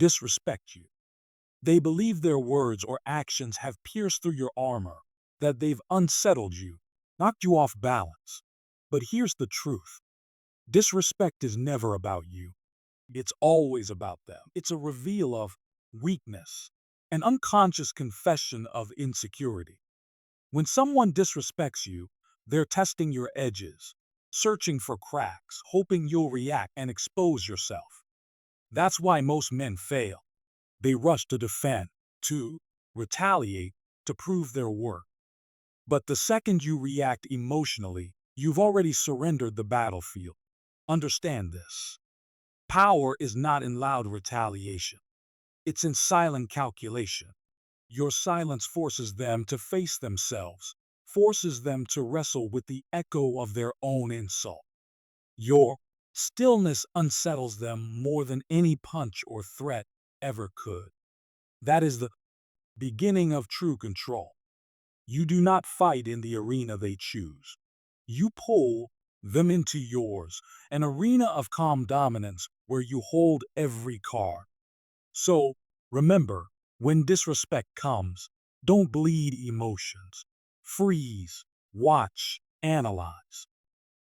disrespect you. They believe their words or actions have pierced through your armor, that they've unsettled you, knocked you off balance. But here's the truth. Disrespect is never about you. It's always about them. It's a reveal of weakness, an unconscious confession of insecurity. When someone disrespects you, they're testing your edges, searching for cracks, hoping you'll react and expose yourself. That's why most men fail. They rush to defend, to retaliate, to prove their worth. But the second you react emotionally, you've already surrendered the battlefield. Understand this. Power is not in loud retaliation. It's in silent calculation. Your silence forces them to face themselves, forces them to wrestle with the echo of their own insult. Your stillness unsettles them more than any punch or threat ever could. That is the beginning of true control. You do not fight in the arena they choose. You pull them into yours, an arena of calm dominance where you hold every card. So, remember, when disrespect comes, don't bleed emotions. Freeze, watch, analyze.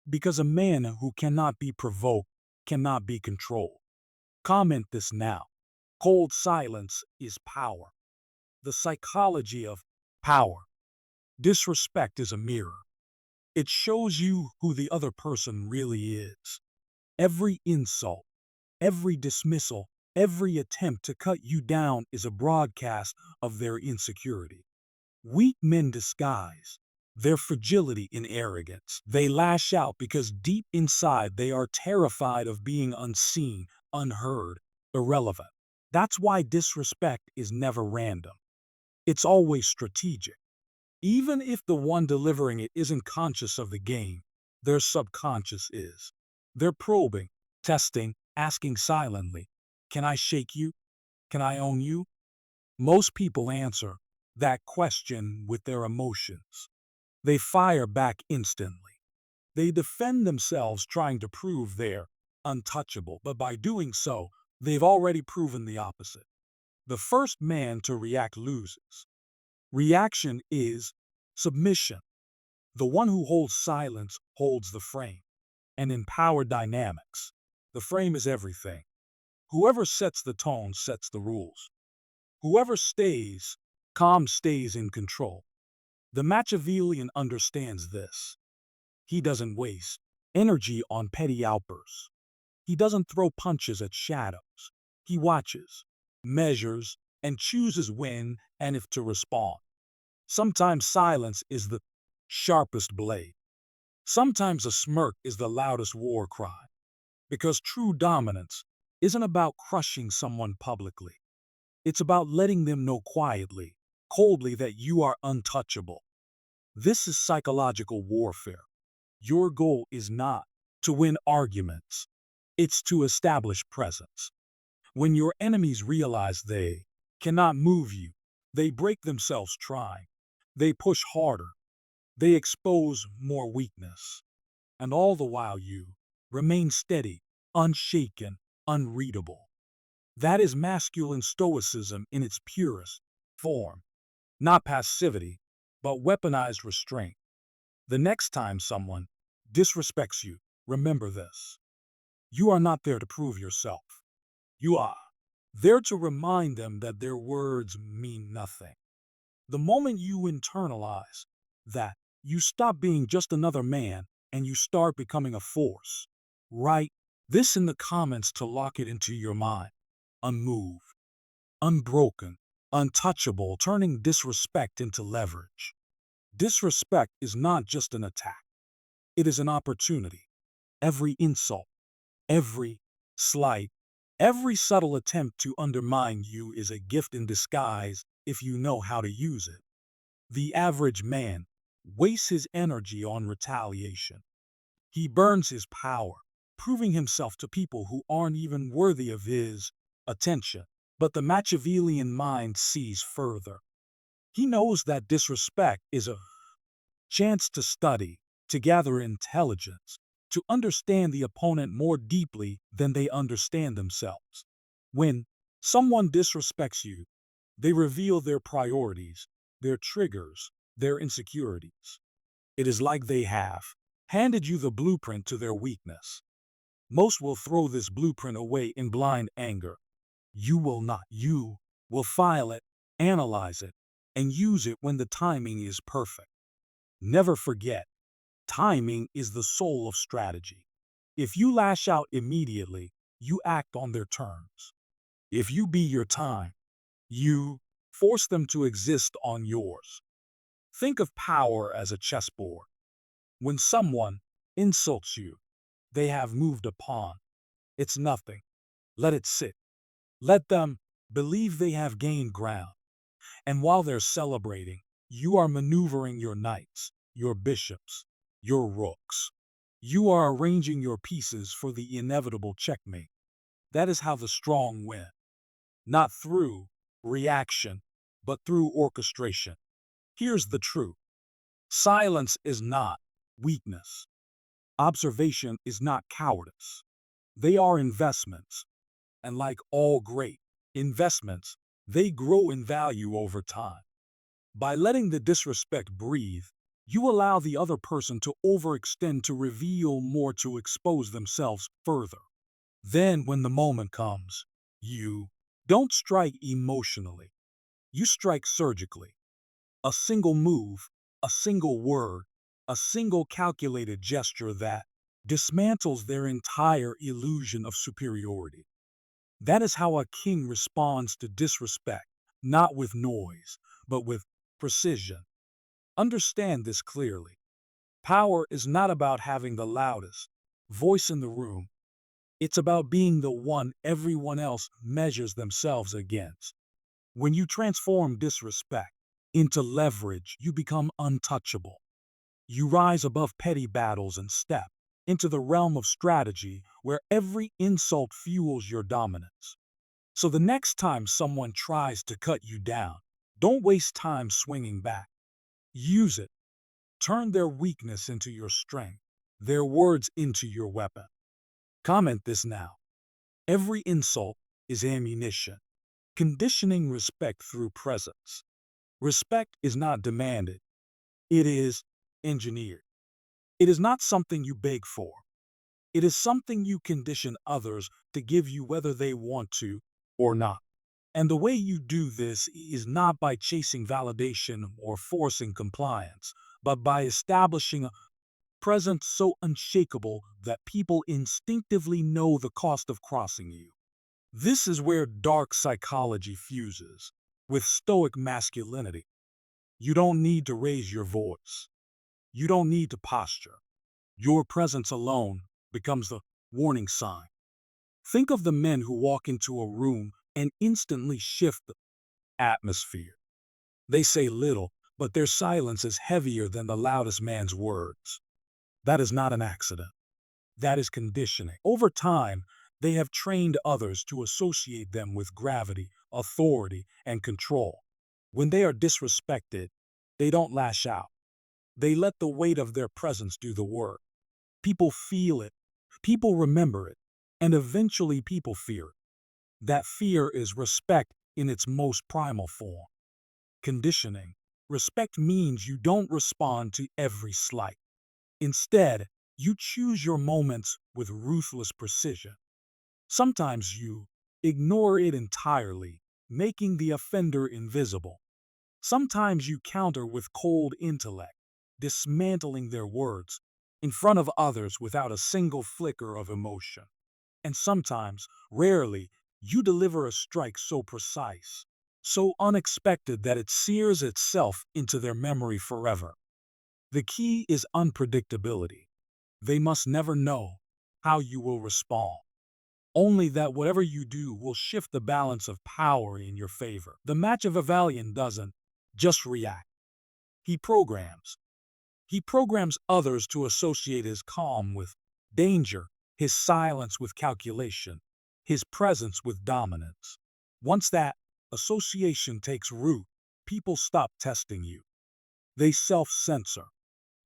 Because a man who cannot be provoked cannot be controlled. Comment this now. Cold silence is power. The psychology of power. Disrespect is a mirror. It shows you who the other person really is. Every insult, every dismissal, every attempt to cut you down is a broadcast of their insecurity. Weak men disguise their fragility in arrogance. They lash out because deep inside they are terrified of being unseen, unheard, irrelevant. That's why disrespect is never random. It's always strategic. Even if the one delivering it isn't conscious of the game, their subconscious is. They're probing, testing, asking silently, "Can I shake you? Can I own you?" Most people answer that question with their emotions. They fire back instantly. They defend themselves trying to prove they're untouchable, but by doing so, they've already proven the opposite. The first man to react loses. Reaction is submission. The one who holds silence holds the frame. And in power dynamics, the frame is everything. Whoever sets the tone sets the rules. Whoever stays calm stays in control. The Machiavellian understands this. He doesn't waste energy on petty outbursts. He doesn't throw punches at shadows. He watches, measures, and chooses when and if to respond. Sometimes silence is the sharpest blade. Sometimes a smirk is the loudest war cry. Because true dominance isn't about crushing someone publicly. It's about letting them know quietly, coldly, that you are untouchable. This is psychological warfare. Your goal is not to win arguments. It's to establish presence. When your enemies realize they cannot move you, they break themselves trying. They push harder. They expose more weakness. And all the while you remain steady, unshaken, unreadable. That is masculine stoicism in its purest form. Not passivity, but weaponized restraint. The next time someone disrespects you, remember this. You are not there to prove yourself. You are there to remind them that their words mean nothing. The moment you internalize that, you stop being just another man and you start becoming a force. Write this in the comments to lock it into your mind. Unmoved, unbroken, untouchable, turning disrespect into leverage. Disrespect is not just an attack. It is an opportunity. Every insult, every slight, every subtle attempt to undermine you is a gift in disguise if you know how to use it. The average man wastes his energy on retaliation. He burns his power, proving himself to people who aren't even worthy of his attention. But the Machiavellian mind sees further. He knows that disrespect is a chance to study, to gather intelligence, to understand the opponent more deeply than they understand themselves. When Someone disrespects you, they reveal their priorities, their triggers, their insecurities. It is like they have handed you the blueprint to their weakness. Most will throw this blueprint away in blind anger. You will not. You will file it, analyze it, and use it when the timing is perfect. Never forget, timing is the soul of strategy. If you lash out immediately, you act on their terms. If you be your time, you force them to exist on yours. Think of power as a chessboard. When someone insults you, they have moved a pawn. It's nothing. Let it sit. Let them believe they have gained ground. And while they're celebrating, you are maneuvering your knights, your bishops, your rooks. You are arranging your pieces for the inevitable checkmate. That is how the strong win. Not through reaction, but through orchestration. Here's the truth. Silence is not weakness. Observation is not cowardice. They are investments. And like all great investments, they grow in value over time. By letting the disrespect breathe, you allow the other person to overextend, to reveal more, to expose themselves further. Then, when the moment comes, you don't strike emotionally. You strike surgically. A single move, a single word, a single calculated gesture that dismantles their entire illusion of superiority. That is how a king responds to disrespect, not with noise, but with precision. Understand this clearly. Power is not about having the loudest voice in the room. It's about being the one everyone else measures themselves against. When you transform disrespect into leverage, you become untouchable. You rise above petty battles and step into the realm of strategy where every insult fuels your dominance. So the next time someone tries to cut you down, don't waste time swinging back. Use it. Turn their weakness into your strength, their words into your weapon. Comment this now. Every insult is ammunition. Conditioning respect through presence. Respect is not demanded. It is engineered. It is not something you beg for. It is something you condition others to give you whether they want to or not. And the way you do this is not by chasing validation or forcing compliance, but by establishing a presence so unshakable that people instinctively know the cost of crossing you. This is where dark psychology fuses with Stoic masculinity. You don't need to raise your voice. You don't need to posture. Your presence alone becomes the warning sign. Think of the men who walk into a room and instantly shift the atmosphere. They say little, but their silence is heavier than the loudest man's words. That is not an accident. That is conditioning. Over time, they have trained others to associate them with gravity, authority, and control. When they are disrespected, they don't lash out. They let the weight of their presence do the work. People feel it, people remember it, and eventually people fear it. That fear is respect in its most primal form. Conditioning. Respect means you don't respond to every slight. Instead, you choose your moments with ruthless precision. Sometimes you ignore it entirely, making the offender invisible. Sometimes you counter with cold intellect, dismantling their words in front of others without a single flicker of emotion. And sometimes, rarely, you deliver a strike so precise, so unexpected that it sears itself into their memory forever. The key is unpredictability. They must never know how you will respond. Only that whatever you do will shift the balance of power in your favor. The Machiavellian doesn't just react. He programs. He programs others to associate his calm with danger, his silence with calculation, his presence with dominance. Once that association takes root, people stop testing you. They self-censor.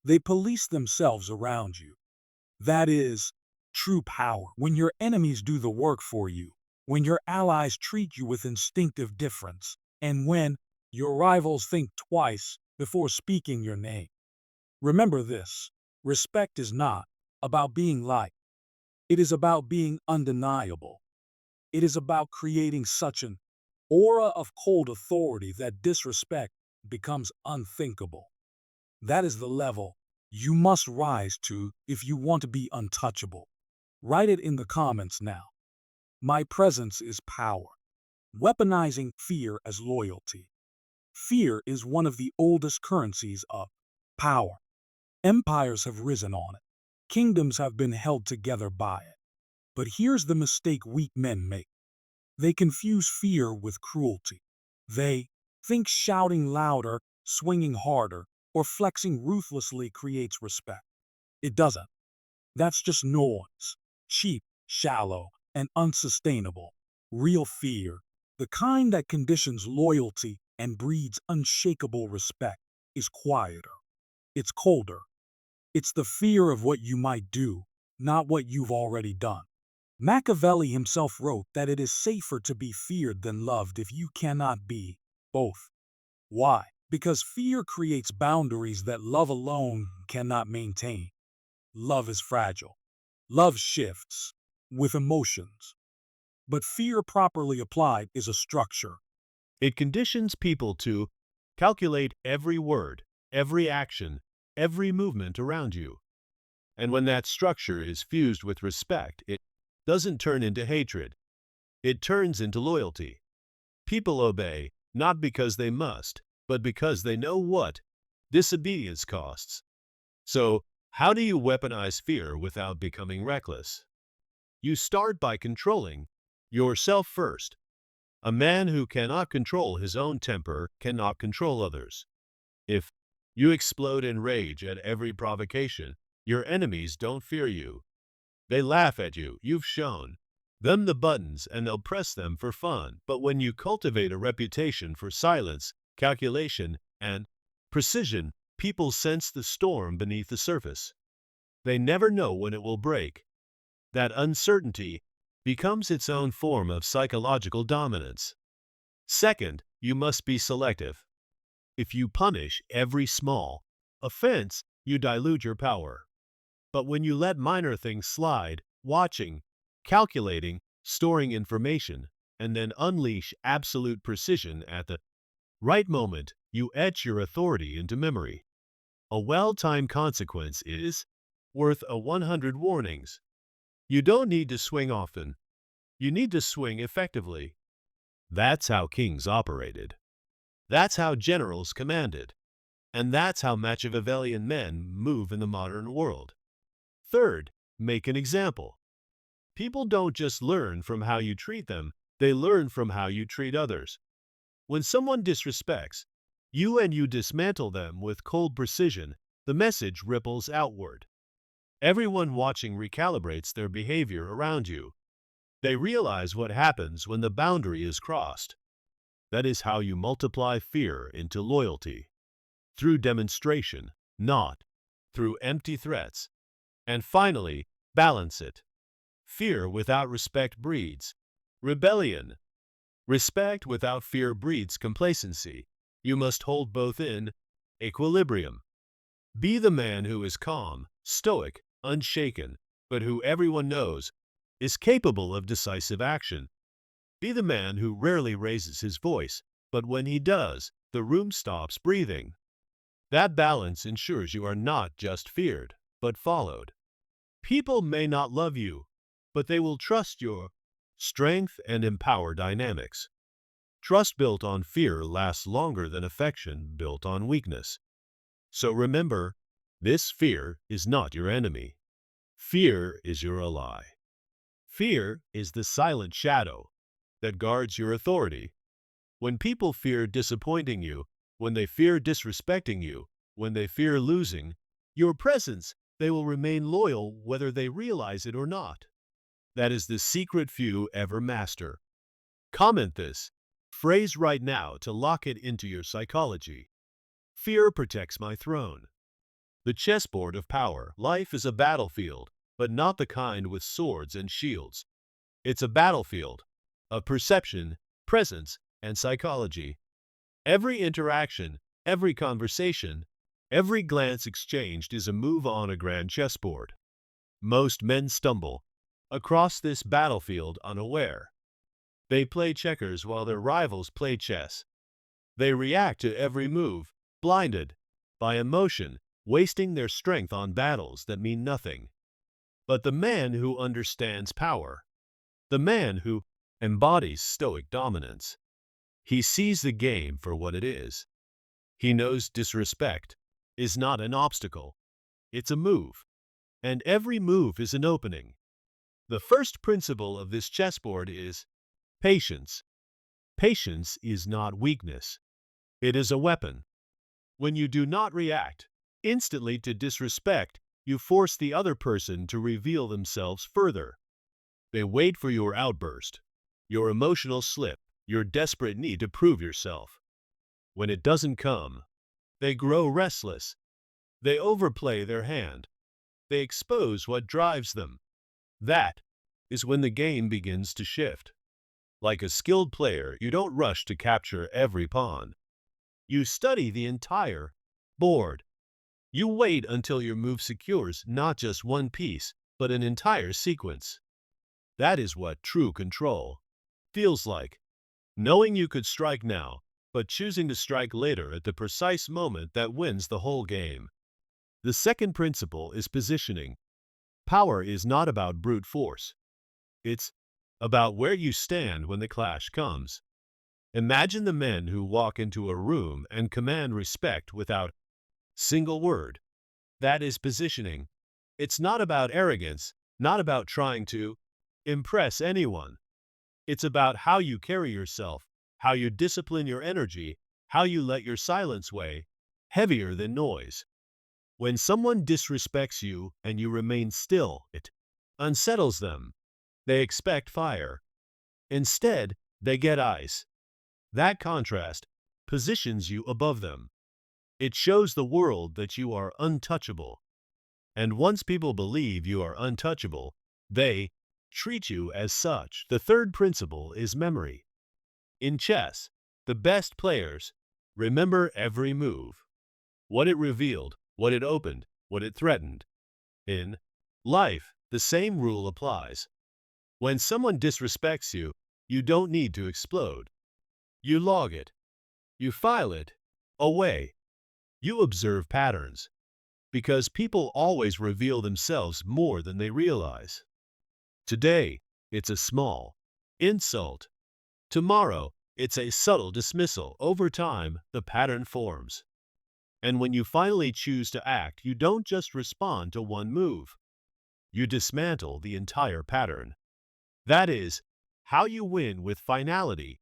They police themselves around you. That is true power. When your enemies do the work for you, when your allies treat you with instinctive difference, and when your rivals think twice before speaking your name. Remember this: respect is not about being liked, it is about being undeniable. It is about creating such an aura of cold authority that disrespect becomes unthinkable. That is the level you must rise to if you want to be untouchable. Write it in the comments now. My presence is power. Weaponizing fear as loyalty. Fear is one of the oldest currencies of power. Empires have risen on it. Kingdoms have been held together by it. But here's the mistake weak men make. They confuse fear with cruelty. They think shouting louder, swinging harder, or flexing ruthlessly creates respect. It doesn't. That's just noise. Cheap, shallow, and unsustainable. Real fear, the kind that conditions loyalty and breeds unshakable respect, is quieter. It's colder. It's the fear of what you might do, not what you've already done. Machiavelli himself wrote that it is safer to be feared than loved if you cannot be both. Why? Because fear creates boundaries that love alone cannot maintain. Love is fragile. Love shifts with emotions. But fear properly applied is a structure. It conditions people to calculate every word, every action, every movement around you. And when that structure is fused with respect, it doesn't turn into hatred. It turns into loyalty. People obey not because they must, but because they know what disobedience costs. So, how do you weaponize fear without becoming reckless? You start by controlling yourself first. A man who cannot control his own temper cannot control others. If you explode in rage at every provocation, your enemies don't fear you. They laugh at you. You've shown them the buttons and they'll press them for fun. But when you cultivate a reputation for silence, calculation, and precision, people sense the storm beneath the surface. They never know when it will break. That uncertainty becomes its own form of psychological dominance. Second, you must be selective. If you punish every small offense, you dilute your power. But when you let minor things slide, watching, calculating, storing information, and then unleash absolute precision at the right moment, you etch your authority into memory. A well-timed consequence is worth 100 warnings. You don't need to swing often. You need to swing effectively. That's how kings operated. That's how generals commanded. And that's how Machiavellian men move in the modern world. Third, make an example. People don't just learn from how you treat them, they learn from how you treat others. When someone disrespects you and you dismantle them with cold precision, the message ripples outward. Everyone watching recalibrates their behavior around you. They realize what happens when the boundary is crossed. That is how you multiply fear into loyalty. Through demonstration, not through empty threats. And finally, balance it. Fear without respect breeds rebellion. Respect without fear breeds complacency. You must hold both in equilibrium. Be the man who is calm, stoic, unshaken, but who everyone knows is capable of decisive action. Be the man who rarely raises his voice, but when he does, the room stops breathing. That balance ensures you are not just feared, but followed. People may not love you, but they will trust your strength and empower dynamics. Trust built on fear lasts longer than affection built on weakness. So remember, this fear is not your enemy. Fear is your ally. Fear is the silent shadow that guards your authority. When people fear disappointing you, when they fear disrespecting you, when they fear losing your presence, they will remain loyal whether they realize it or not. That is the secret few ever master. Comment this phrase right now to lock it into your psychology. Fear protects my throne. The chessboard of power. Life is a battlefield, but not the kind with swords and shields. It's a battlefield of perception, presence, and psychology. Every interaction, every conversation, every glance exchanged is a move on a grand chessboard. Most men stumble across this battlefield unaware. They play checkers while their rivals play chess. They react to every move, blinded by emotion, wasting their strength on battles that mean nothing. But the man who understands power, the man who embodies Stoic dominance, he sees the game for what it is. He knows disrespect is not an obstacle, it's a move, and every move is an opening. The first principle of this chessboard is patience. Patience is not weakness, it is a weapon. When you do not react instantly to disrespect, you force the other person to reveal themselves further. They wait for your outburst, your emotional slip, your desperate need to prove yourself. When it doesn't come, they grow restless. They overplay their hand. They expose what drives them. That is when the game begins to shift. Like a skilled player, you don't rush to capture every pawn. You study the entire board. You wait until your move secures not just one piece, but an entire sequence. That is what true control feels like. Knowing you could strike now, but choosing to strike later at the precise moment that wins the whole game. The second principle is positioning. Power is not about brute force. It's about where you stand when the clash comes. Imagine the men who walk into a room and command respect without a single word. That is positioning. It's not about arrogance, not about trying to impress anyone. It's about how you carry yourself, how you discipline your energy, how you let your silence weigh heavier than noise. When someone disrespects you and you remain still, it unsettles them. They expect fire. Instead, they get ice. That contrast positions you above them. It shows the world that you are untouchable. And once people believe you are untouchable, they treat you as such. The third principle is memory. In chess, the best players remember every move. What it revealed, what it opened, what it threatened. In life, the same rule applies. When someone disrespects you, you don't need to explode. You log it. You file it away. You observe patterns. Because people always reveal themselves more than they realize. Today, it's a small insult. Tomorrow, it's a subtle dismissal. Over time, the pattern forms. And when you finally choose to act, you don't just respond to one move. You dismantle the entire pattern. That is how you win with finality.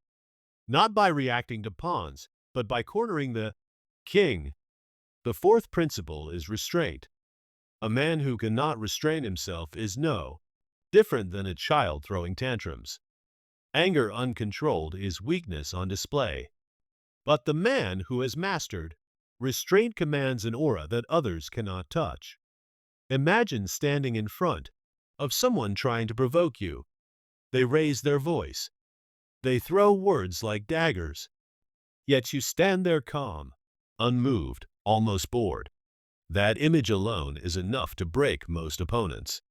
Not by reacting to pawns, but by cornering the king. The fourth principle is restraint. A man who cannot restrain himself is no different than a child throwing tantrums. Anger uncontrolled is weakness on display. But the man who has mastered restraint commands an aura that others cannot touch. Imagine standing in front of someone trying to provoke you. They raise their voice. They throw words like daggers. Yet you stand there calm, unmoved, almost bored. That image alone is enough to break most opponents.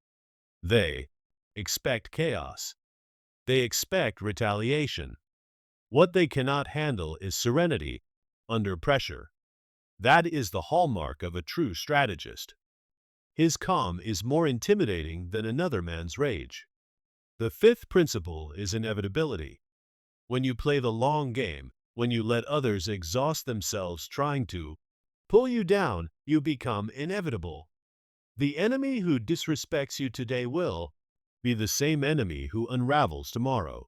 They expect chaos. They expect retaliation. What they cannot handle is serenity under pressure. That is the hallmark of a true strategist. His calm is more intimidating than another man's rage. The fifth principle is inevitability. When you play the long game, when you let others exhaust themselves trying to pull you down, you become inevitable. The enemy who disrespects you today will be the same enemy who unravels tomorrow.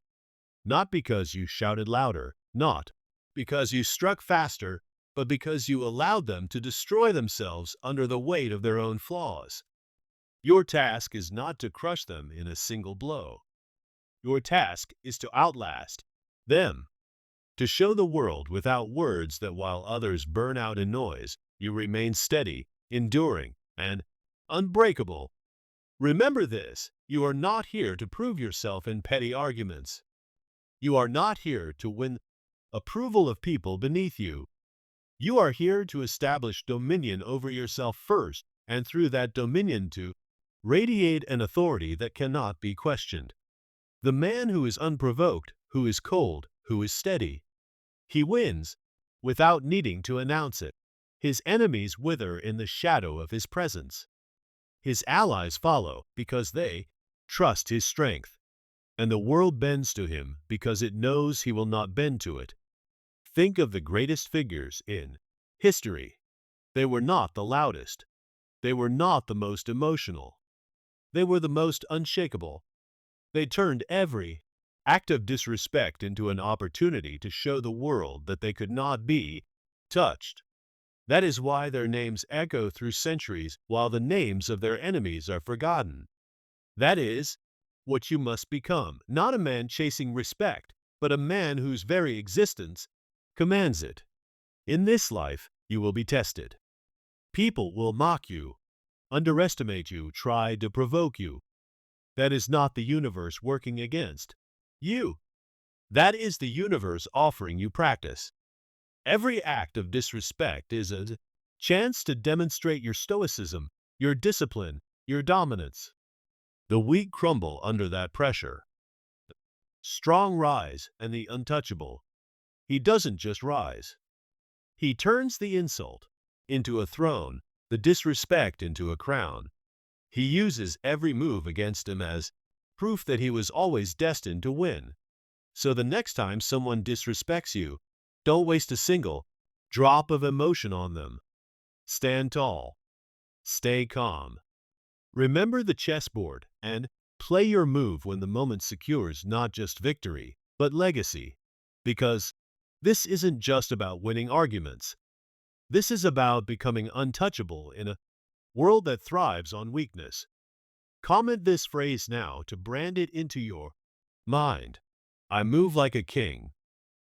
Not because you shouted louder, not because you struck faster, but because you allowed them to destroy themselves under the weight of their own flaws. Your task is not to crush them in a single blow. Your task is to outlast them, to show the world without words that while others burn out in noise, you remain steady, enduring, and unbreakable. Remember this, you are not here to prove yourself in petty arguments. You are not here to win approval of people beneath you. You are here to establish dominion over yourself first, and through that dominion to radiate an authority that cannot be questioned. The man who is unprovoked, who is cold, who is steady, he wins without needing to announce it. His enemies wither in the shadow of his presence. His allies follow because they trust his strength, and the world bends to him because it knows he will not bend to it. Think of the greatest figures in history. They were not the loudest. They were not the most emotional. They were the most unshakable. They turned every act of disrespect into an opportunity to show the world that they could not be touched. That is why their names echo through centuries while the names of their enemies are forgotten. That is what you must become, not a man chasing respect, but a man whose very existence commands it. In this life, you will be tested. People will mock you, underestimate you, try to provoke you. That is not the universe working against you. That is the universe offering you practice. Every act of disrespect is a chance to demonstrate your stoicism, your discipline, your dominance. The weak crumble under that pressure. Strong rise, and the untouchable. He doesn't just rise. He turns the insult into a throne, the disrespect into a crown. He uses every move against him as proof that he was always destined to win. So the next time someone disrespects you, don't waste a single drop of emotion on them. Stand tall. Stay calm. Remember the chessboard and play your move when the moment secures not just victory, but legacy. Because this isn't just about winning arguments. This is about becoming untouchable in a world that thrives on weakness. Comment this phrase now to brand it into your mind. I move like a king.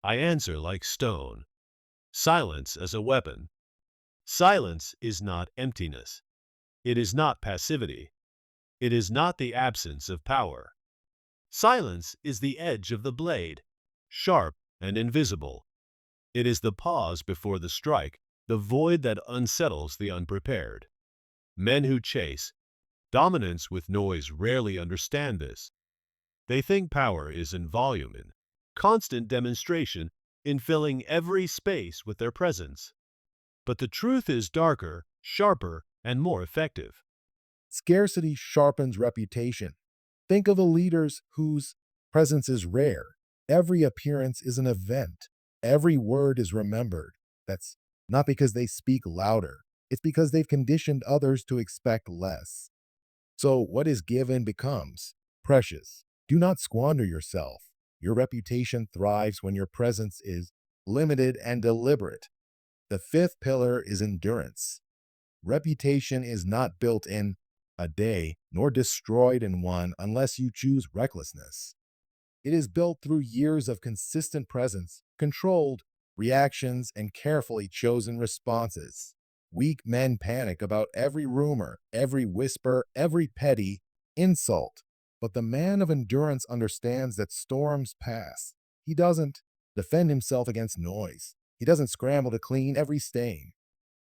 I answer like stone. Silence as a weapon. Silence is not emptiness. It is not passivity. It is not the absence of power. Silence is the edge of the blade, sharp and invisible. It is the pause before the strike, the void that unsettles the unprepared. Men who chase dominance with noise rarely understand this. They think power is in volume, in constant demonstration, in filling every space with their presence. But the truth is darker, sharper, and more effective. Scarcity sharpens reputation. Think of the leaders whose presence is rare. Every appearance is an event. Every word is remembered. That's not because they speak louder. It's because they've conditioned others to expect less. So what is given becomes precious. Do not squander yourself. Your reputation thrives when your presence is limited and deliberate. The fifth pillar is endurance. Reputation is not built in a day, nor destroyed in one unless you choose recklessness. It is built through years of consistent presence, controlled reactions, and carefully chosen responses. Weak men panic about every rumor, every whisper, every petty insult. But the man of endurance understands that storms pass. He doesn't defend himself against noise. He doesn't scramble to clean every stain.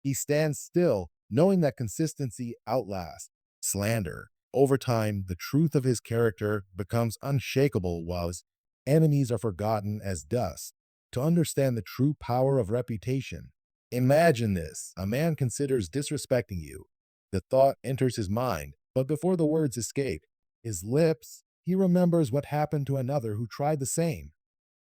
He stands still, knowing that consistency outlasts slander. Over time, the truth of his character becomes unshakable while his enemies are forgotten as dust. To understand the true power of reputation, imagine this. A man considers disrespecting you. The thought enters his mind, but before the words escape his lips, he remembers what happened to another who tried the same.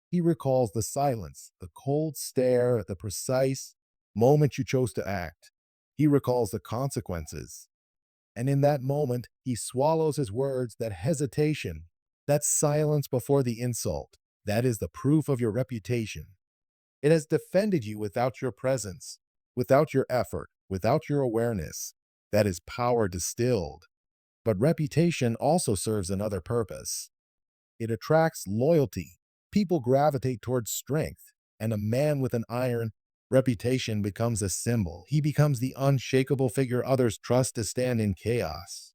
He recalls the silence, the cold stare, the precise moment you chose to act. He recalls the consequences. And in that moment, he swallows his words, that hesitation, that silence before the insult. That is the proof of your reputation. It has defended you without your presence, without your effort, without your awareness. That is power distilled. But reputation also serves another purpose. It attracts loyalty. People gravitate towards strength, and a man with an iron reputation becomes a symbol. He becomes the unshakable figure others trust to stand in chaos.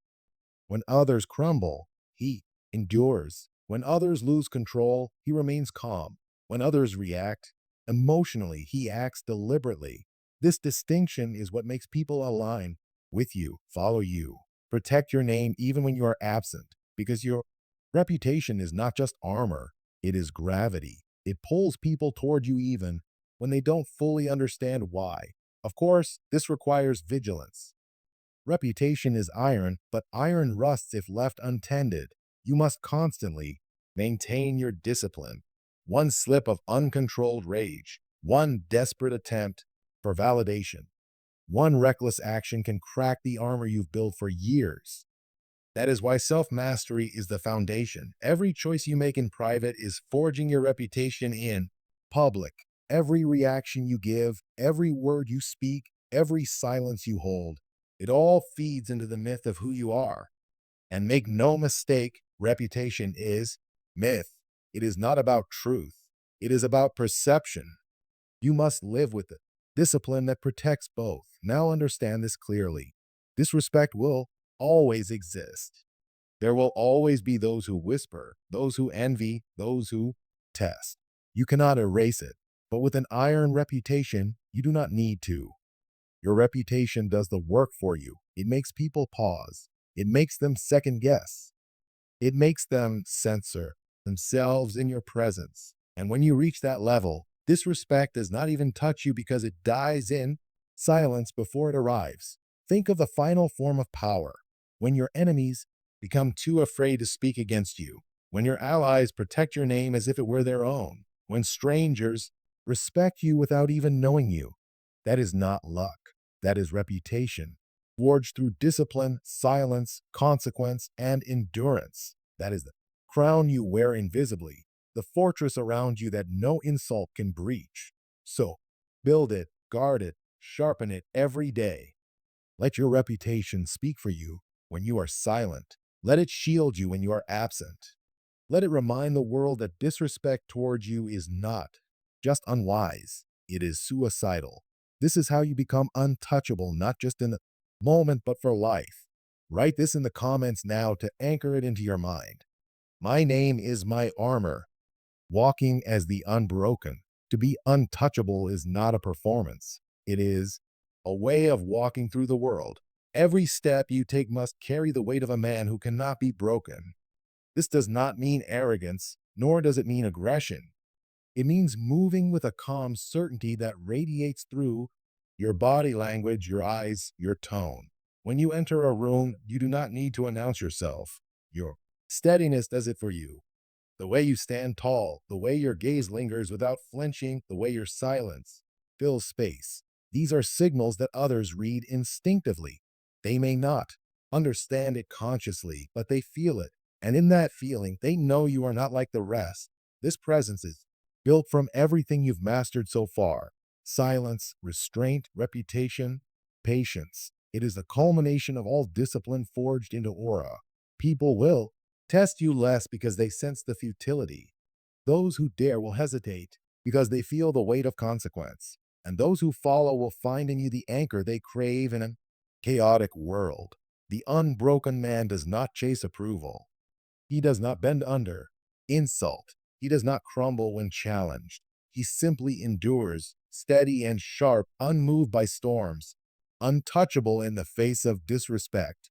When others crumble, he endures. When others lose control, he remains calm. When others react emotionally, he acts deliberately. This distinction is what makes people align with you, follow you. Protect your name even when you are absent, because your reputation is not just armor, it is gravity. It pulls people toward you even when they don't fully understand why. Of course, this requires vigilance. Reputation is iron, but iron rusts if left untended. You must constantly maintain your discipline. One slip of uncontrolled rage, one desperate attempt for validation, one reckless action can crack the armor you've built for years. That is why self-mastery is the foundation. Every choice you make in private is forging your reputation in public. Every reaction you give, every word you speak, every silence you hold, it all feeds into the myth of who you are. And make no mistake, reputation is myth. It is not about truth. It is about perception. You must live with the discipline that protects both. Now understand this clearly. Disrespect will always exist. There will always be those who whisper, those who envy, those who test. You cannot erase it, but with an iron reputation, you do not need to. Your reputation does the work for you. It makes people pause. It makes them second guess. It makes them censor themselves in your presence. And when you reach that level, disrespect does not even touch you because it dies in silence before it arrives. Think of the final form of power, when your enemies become too afraid to speak against you, when your allies protect your name as if it were their own, when strangers respect you without even knowing you. That is not luck. That is reputation, forged through discipline, silence, consequence, and endurance. That is the crown you wear invisibly, the fortress around you that no insult can breach. So, build it, guard it, sharpen it every day. Let your reputation speak for you when you are silent. Let it shield you when you are absent. Let it remind the world that disrespect towards you is not just unwise, it is suicidal. This is how you become untouchable, not just in the moment, but for life. Write this in the comments now to anchor it into your mind. My name is my armor, walking as the unbroken. To be untouchable is not a performance. It is a way of walking through the world. Every step you take must carry the weight of a man who cannot be broken. This does not mean arrogance, nor does it mean aggression. It means moving with a calm certainty that radiates through your body language, your eyes, your tone. When you enter a room, you do not need to announce yourself. Your steadiness does it for you. The way you stand tall, the way your gaze lingers without flinching, the way your silence fills space. These are signals that others read instinctively. They may not understand it consciously, but they feel it. And in that feeling, they know you are not like the rest. This presence is built from everything you've mastered so far: silence, restraint, reputation, patience. It is the culmination of all discipline forged into aura. People will test you less because they sense the futility. Those who dare will hesitate because they feel the weight of consequence. And those who follow will find in you the anchor they crave in a chaotic world. The unbroken man does not chase approval. He does not bend under insult. He does not crumble when challenged. He simply endures, steady and sharp, unmoved by storms, untouchable in the face of disrespect.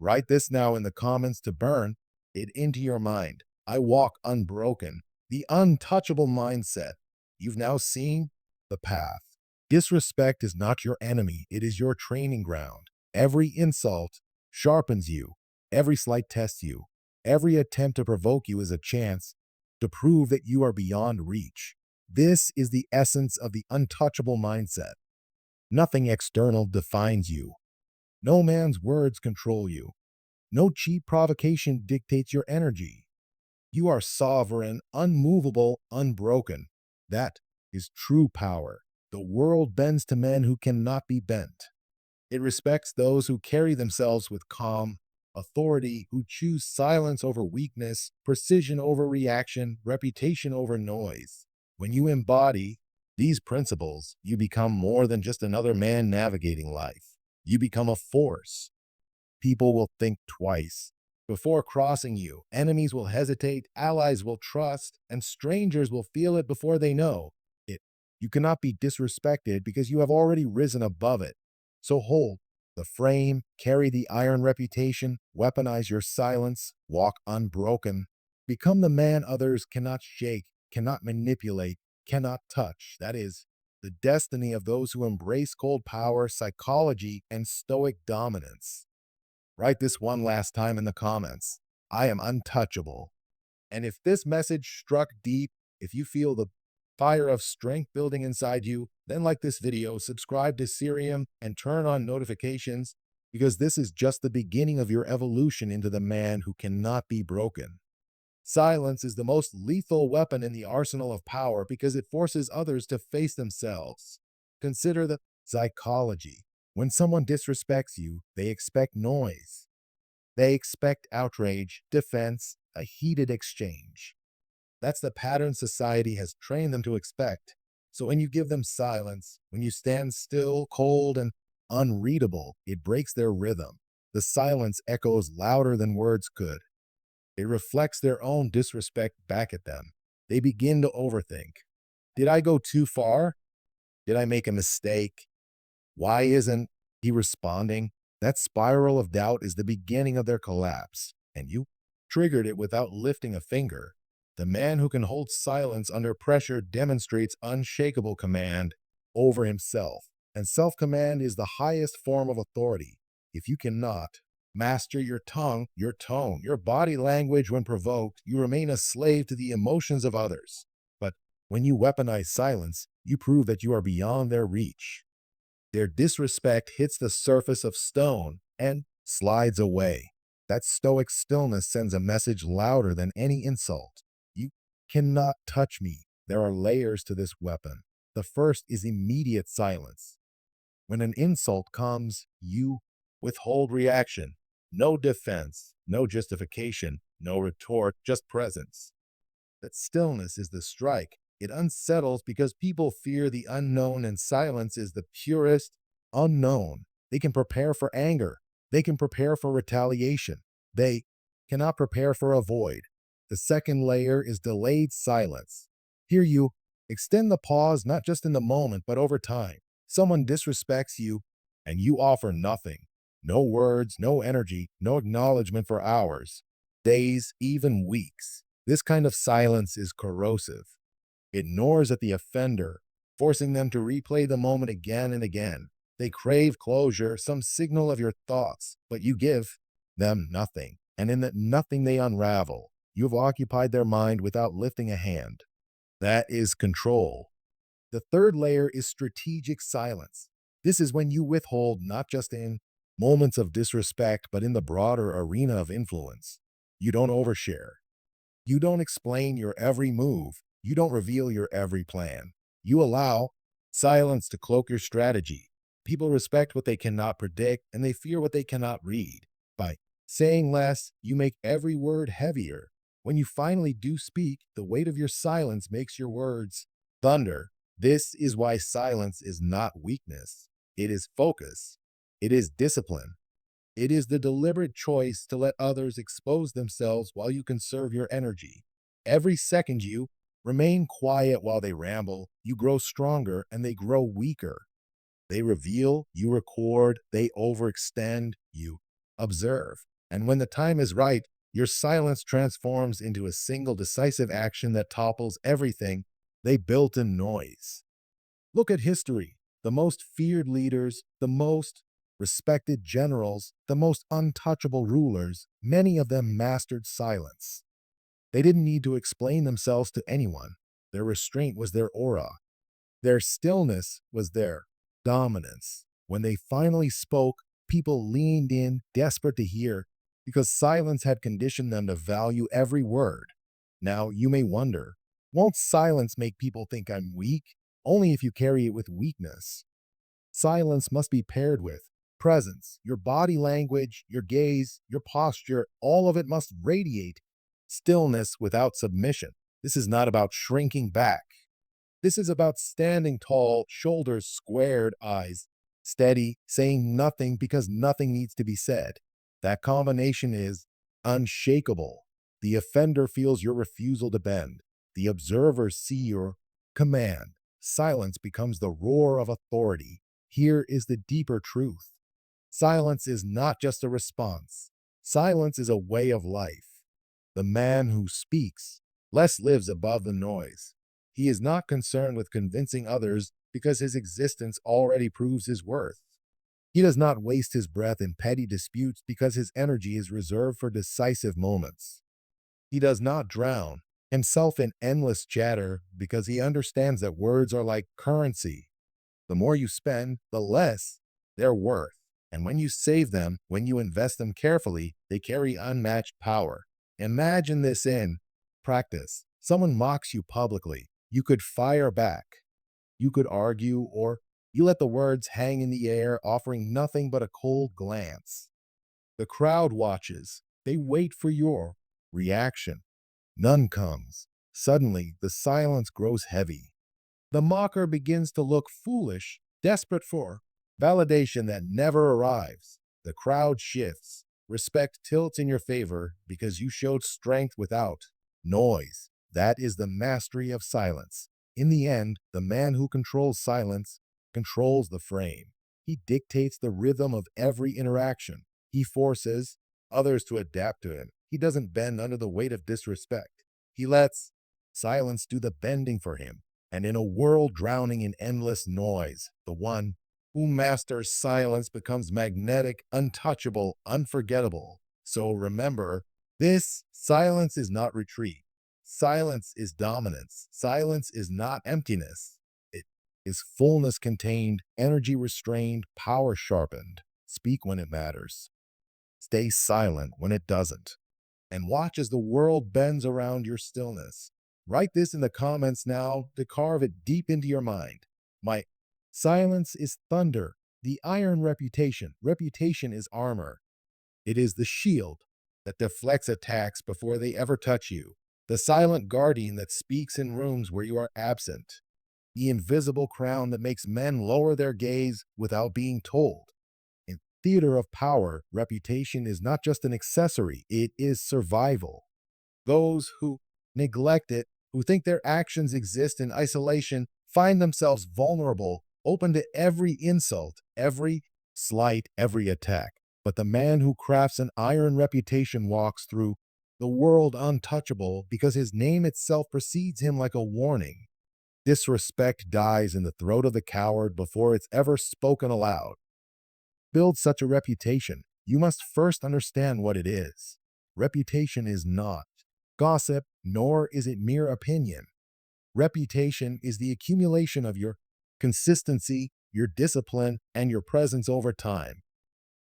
Write this now in the comments to burn it into your mind. I walk unbroken, the untouchable mindset. You've now seen the path. Disrespect is not your enemy, it is your training ground. Every insult sharpens you, every slight tests you, every attempt to provoke you is a chance to prove that you are beyond reach. This is the essence of the untouchable mindset. Nothing external defines you. No man's words control you. No cheap provocation dictates your energy. You are sovereign, unmovable, unbroken. That is true power. The world bends to men who cannot be bent. It respects those who carry themselves with calm authority, who choose silence over weakness, precision over reaction, reputation over noise. When you embody these principles, you become more than just another man navigating life. You become a force. People will think twice before crossing you. Enemies will hesitate, allies will trust, and strangers will feel it before they know it. You cannot be disrespected because you have already risen above it. So hold the frame, carry the iron reputation, weaponize your silence, walk unbroken. Become the man others cannot shake, cannot manipulate, cannot touch. That is the destiny of those who embrace cold power, psychology, and stoic dominance. Write this one last time in the comments. I am untouchable. And if this message struck deep, if you feel the fire of strength building inside you, then like this video, subscribe to Sirium, and turn on notifications, because this is just the beginning of your evolution into the man who cannot be broken. Silence is the most lethal weapon in the arsenal of power because it forces others to face themselves. Consider the psychology. When someone disrespects you, they expect noise. They expect outrage, defense, a heated exchange. That's the pattern society has trained them to expect. So when you give them silence, when you stand still, cold, and unreadable, it breaks their rhythm. The silence echoes louder than words could. It reflects their own disrespect back at them. They begin to overthink. Did I go too far? Did I make a mistake? Why isn't he responding? That spiral of doubt is the beginning of their collapse, and you triggered it without lifting a finger. The man who can hold silence under pressure demonstrates unshakable command over himself, and self-command is the highest form of authority. If you cannot master your tongue, your tone, your body language when provoked, you remain a slave to the emotions of others. But when you weaponize silence, you prove that you are beyond their reach. Their disrespect hits the surface of stone and slides away. That stoic stillness sends a message louder than any insult. You cannot touch me. There are layers to this weapon. The first is immediate silence. When an insult comes, you withhold reaction. No defense, no justification, no retort, just presence. That stillness is the strike. It unsettles because people fear the unknown, and silence is the purest unknown. They can prepare for anger. They can prepare for retaliation. They cannot prepare for a void. The second layer is delayed silence. Here you extend the pause not just in the moment, but over time. Someone disrespects you, and you offer nothing. No words, no energy, no acknowledgement for hours, days, even weeks. This kind of silence is corrosive. It gnaws at the offender, forcing them to replay the moment again and again. They crave closure, some signal of your thoughts, but you give them nothing. And in that nothing they unravel. You've occupied their mind without lifting a hand. That is control. The third layer is strategic silence. This is when you withhold not just in moments of disrespect, but in the broader arena of influence. You don't overshare. You don't explain your every move. You don't reveal your every plan. You allow silence to cloak your strategy. People respect what they cannot predict, and they fear what they cannot read. By saying less, you make every word heavier. When you finally do speak, the weight of your silence makes your words thunder. This is why silence is not weakness. It is focus. It is discipline. It is the deliberate choice to let others expose themselves while you conserve your energy. Every second you remain quiet while they ramble, you grow stronger and they grow weaker. They reveal, you record, they overextend, you observe. And when the time is right, your silence transforms into a single decisive action that topples everything they built in noise. Look at history. The most feared leaders, the most respected generals, the most untouchable rulers, many of them mastered silence. They didn't need to explain themselves to anyone. Their restraint was their aura. Their stillness was their dominance. When they finally spoke, people leaned in, desperate to hear, because silence had conditioned them to value every word. Now, you may wonder, won't silence make people think I'm weak? Only if you carry it with weakness. Silence must be paired with presence. Your body language, your gaze, your posture, all of it must radiate stillness without submission. This is not about shrinking back. This is about standing tall, shoulders squared, eyes steady, saying nothing because nothing needs to be said. That combination is unshakable. The offender feels your refusal to bend. The observers see your command. Silence becomes the roar of authority. Here is the deeper truth. Silence is not just a response. Silence is a way of life. The man who speaks less lives above the noise. He is not concerned with convincing others because his existence already proves his worth. He does not waste his breath in petty disputes because his energy is reserved for decisive moments. He does not drown himself in endless chatter because he understands that words are like currency. The more you spend, the less they're worth. And when you save them, when you invest them carefully, they carry unmatched power. Imagine this in practice. Someone mocks you publicly. You could fire back. You could argue, or you let the words hang in the air, offering nothing but a cold glance. The crowd watches. They wait for your reaction. None comes. Suddenly, the silence grows heavy. The mocker begins to look foolish, desperate for validation that never arrives. The crowd shifts. Respect tilts in your favor because you showed strength without noise. That is the mastery of silence. In the end, the man who controls silence controls the frame. He dictates the rhythm of every interaction. He forces others to adapt to him. He doesn't bend under the weight of disrespect. He lets silence do the bending for him. And in a world drowning in endless noise, the one who masters silence becomes magnetic, untouchable, unforgettable. So remember, this silence is not retreat. Silence is dominance. Silence is not emptiness. It is fullness contained, energy restrained, power sharpened. Speak when it matters. Stay silent when it doesn't. And watch as the world bends around your stillness. Write this in the comments now to carve it deep into your mind. My silence is thunder, the iron reputation. Reputation is armor. It is the shield that deflects attacks before they ever touch you. The silent guardian that speaks in rooms where you are absent. The invisible crown that makes men lower their gaze without being told. In theater of power, reputation is not just an accessory, it is survival. Those who neglect it, who think their actions exist in isolation, find themselves vulnerable, open to every insult, every slight, every attack. But the man who crafts an iron reputation walks through the world untouchable because his name itself precedes him like a warning. Disrespect dies in the throat of the coward before it's ever spoken aloud. Build such a reputation, you must first understand what it is. Reputation is not gossip, nor is it mere opinion. Reputation is the accumulation of your consistency, your discipline, and your presence over time.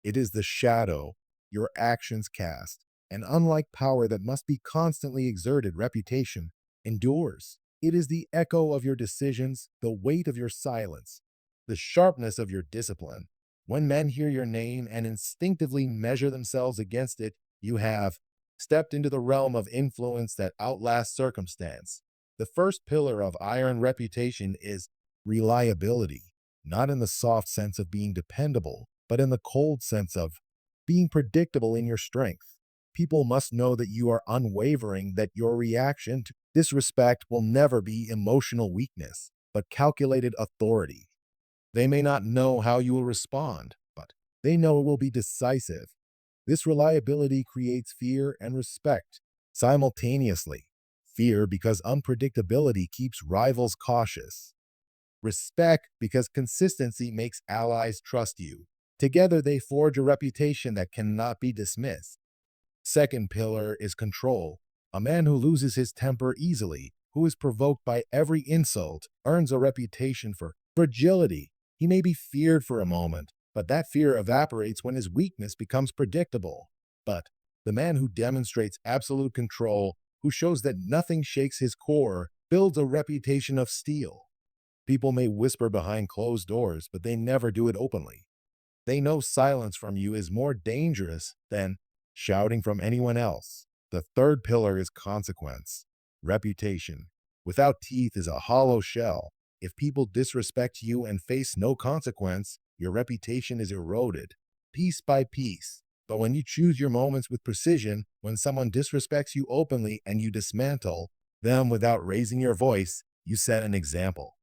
It is the shadow your actions cast. And unlike power that must be constantly exerted, reputation endures. It is the echo of your decisions, the weight of your silence, the sharpness of your discipline. When men hear your name and instinctively measure themselves against it, you have stepped into the realm of influence that outlasts circumstance. The first pillar of iron reputation is reliability, not in the soft sense of being dependable, but in the cold sense of being predictable in your strength. People must know that you are unwavering, that your reaction to disrespect will never be emotional weakness, but calculated authority. They may not know how you will respond, but they know it will be decisive. This reliability creates fear and respect simultaneously. Fear because unpredictability keeps rivals cautious. Respect because consistency makes allies trust you. Together they forge a reputation that cannot be dismissed. Second pillar is control. A man who loses his temper easily, who is provoked by every insult, earns a reputation for fragility. He may be feared for a moment, but that fear evaporates when his weakness becomes predictable. But the man who demonstrates absolute control, who shows that nothing shakes his core, builds a reputation of steel. People may whisper behind closed doors, but they never do it openly. They know silence from you is more dangerous than shouting from anyone else. The third pillar is consequence. Reputation, without teeth, is a hollow shell. If people disrespect you and face no consequence, your reputation is eroded, piece by piece. But when you choose your moments with precision, when someone disrespects you openly and you dismantle them without raising your voice, you set an example.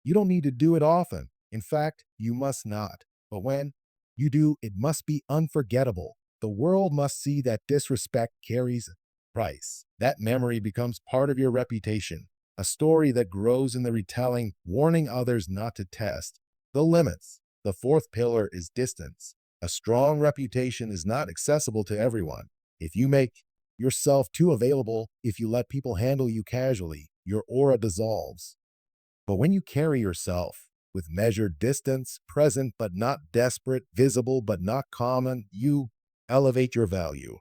You don't need to do it often. In fact, you must not. But when you do, it must be unforgettable. The world must see that disrespect carries a price. That memory becomes part of your reputation, a story that grows in the retelling, warning others not to test the limits. The fourth pillar is distance. A strong reputation is not accessible to everyone. If you make yourself too available, if you let people handle you casually, your aura dissolves. But when you carry yourself with measured distance, present but not desperate, visible but not common, you elevate your value.